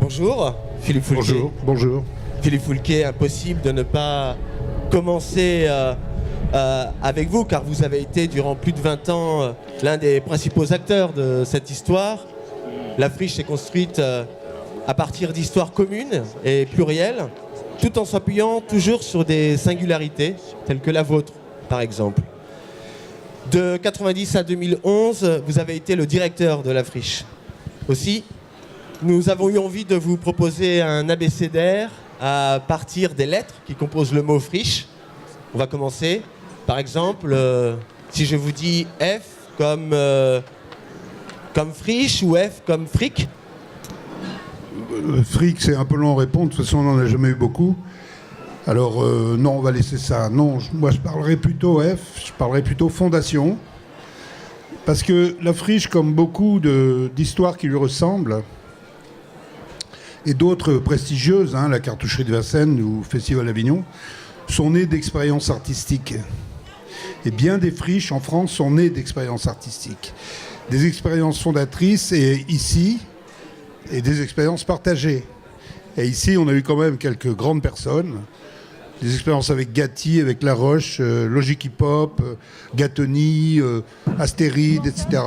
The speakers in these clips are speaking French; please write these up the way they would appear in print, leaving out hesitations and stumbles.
Bonjour, Philippe Foulquet. Bonjour, bonjour. Philippe Foulquet, impossible de ne pas commencer avec vous, car vous avez été durant plus de 20 ans l'un des principaux acteurs de cette histoire. La friche s'est construite à partir d'histoires communes et plurielles, tout en s'appuyant toujours sur des singularités, telles que la vôtre, par exemple. De 90 à 2011, vous avez été le directeur de la friche. Aussi, nous avons eu envie de vous proposer un abécédaire à partir des lettres qui composent le mot friche. On va commencer. Par exemple, si je vous dis F comme friche ou F comme fric. Fric, c'est un peu long à répondre. De toute façon, on n'en a jamais eu beaucoup. Alors, non, on va laisser ça. Non, moi, je parlerai plutôt F. Je parlerai plutôt fondation. Parce que la friche, comme beaucoup d'histoires qui lui ressemblent, et d'autres prestigieuses, la Cartoucherie de Vincennes ou Festival d'Avignon, sont nées d'expériences artistiques. Et bien des friches en France sont nées d'expériences artistiques. Des expériences fondatrices et des expériences partagées. Et ici, on a eu quand même quelques grandes personnes. Des expériences avec Gatti, avec La Roche, Logic Hip Hop, Gattoni, Astéride, etc.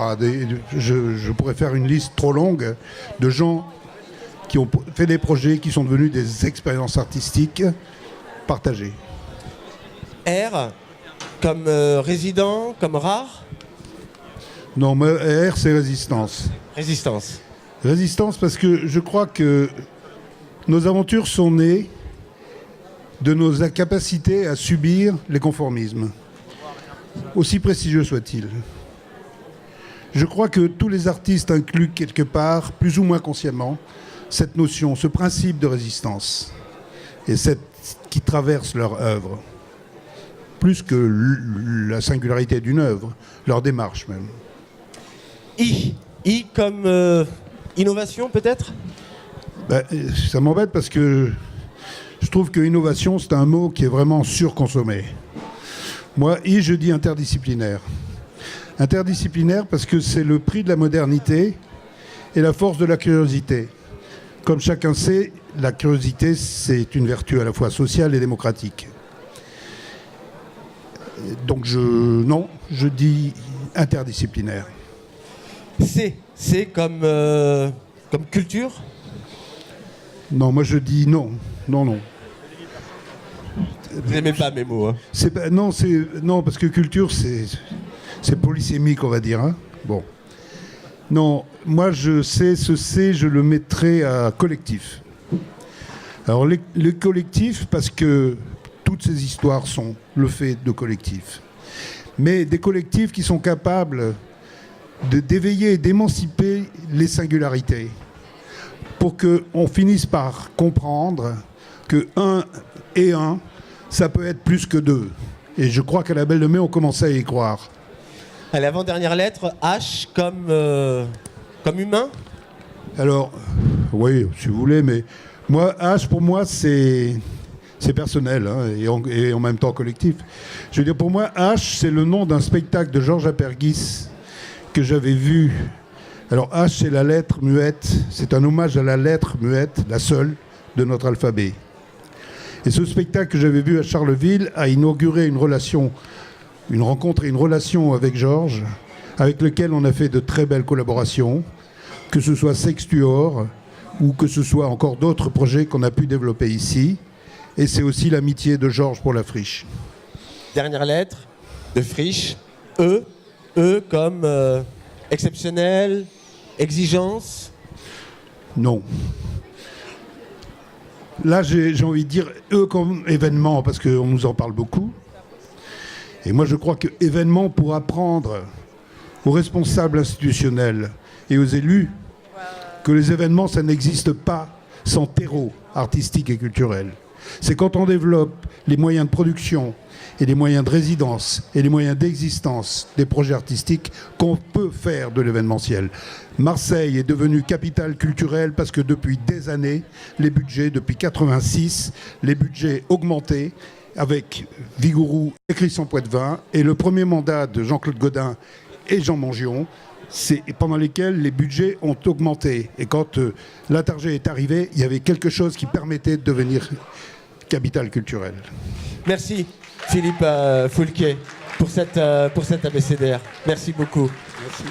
Je pourrais faire une liste trop longue de gens qui ont fait des projets qui sont devenus des expériences artistiques partagées. R, comme résident, comme rare. Non, mais R, c'est résistance. Résistance. Résistance parce que je crois que nos aventures sont nées de nos incapacités à subir les conformismes, aussi prestigieux soient-ils. Je crois que tous les artistes incluent quelque part, plus ou moins consciemment, cette notion, ce principe de résistance, et qui traverse leur œuvre, plus que la singularité d'une œuvre, leur démarche même. I comme innovation peut-être. Ça m'embête parce que je trouve que innovation, c'est un mot qui est vraiment surconsommé. Moi, je dis interdisciplinaire. Interdisciplinaire parce que c'est le prix de la modernité et la force de la curiosité. Comme chacun sait, la curiosité, c'est une vertu à la fois sociale et démocratique. Donc je dis interdisciplinaire. C'est comme culture. Non, moi je dis non. Non. Vous n'aimez pas mes mots, hein. Non, parce que culture, c'est polysémique, on va dire. Bon. Non, moi je le mettrai à collectif. Alors les collectifs, parce que toutes ces histoires sont le fait de collectifs. Mais des collectifs qui sont capables d'éveiller et d'émanciper les singularités pour qu'on finisse par comprendre que 1 et 1, ça peut être plus que 2. Et je crois qu'à la Belle de Mai, on commençait à y croire. À l'avant-dernière lettre, H comme humain. Alors, oui, si vous voulez, mais moi, H, pour moi, c'est personnel et en même temps collectif. Je veux dire, pour moi, H, c'est le nom d'un spectacle de Georges Apergis que j'avais vu. Alors, H, c'est la lettre muette. C'est un hommage à la lettre muette, la seule, de notre alphabet. Et ce spectacle que j'avais vu à Charleville a inauguré une rencontre et une relation avec Georges, avec lequel on a fait de très belles collaborations, que ce soit Sextuor ou que ce soit encore d'autres projets qu'on a pu développer ici. Et c'est aussi l'amitié de Georges pour la friche. Dernière lettre de friche, E. E comme exceptionnel, exigence. Non. Là, j'ai envie de dire E comme événement, parce qu'on nous en parle beaucoup. Et moi, je crois que événement pour apprendre aux responsables institutionnels et aux élus que les événements, ça n'existe pas sans terreau artistique et culturel. C'est quand on développe les moyens de production et les moyens de résidence et les moyens d'existence des projets artistiques qu'on peut faire de l'événementiel. Marseille est devenue capitale culturelle parce que depuis des années, les budgets, depuis 86, les budgets augmentaient avec Vigouroux et Christian Poitvin, et le premier mandat de Jean-Claude Godin et Jean Mangion pendant lesquels les budgets ont augmenté. Et quand l'Intergé est arrivé, il y avait quelque chose qui permettait de devenir capitale culturelle. Merci Philippe Foulquier pour cet abécédaire. Merci beaucoup. Merci.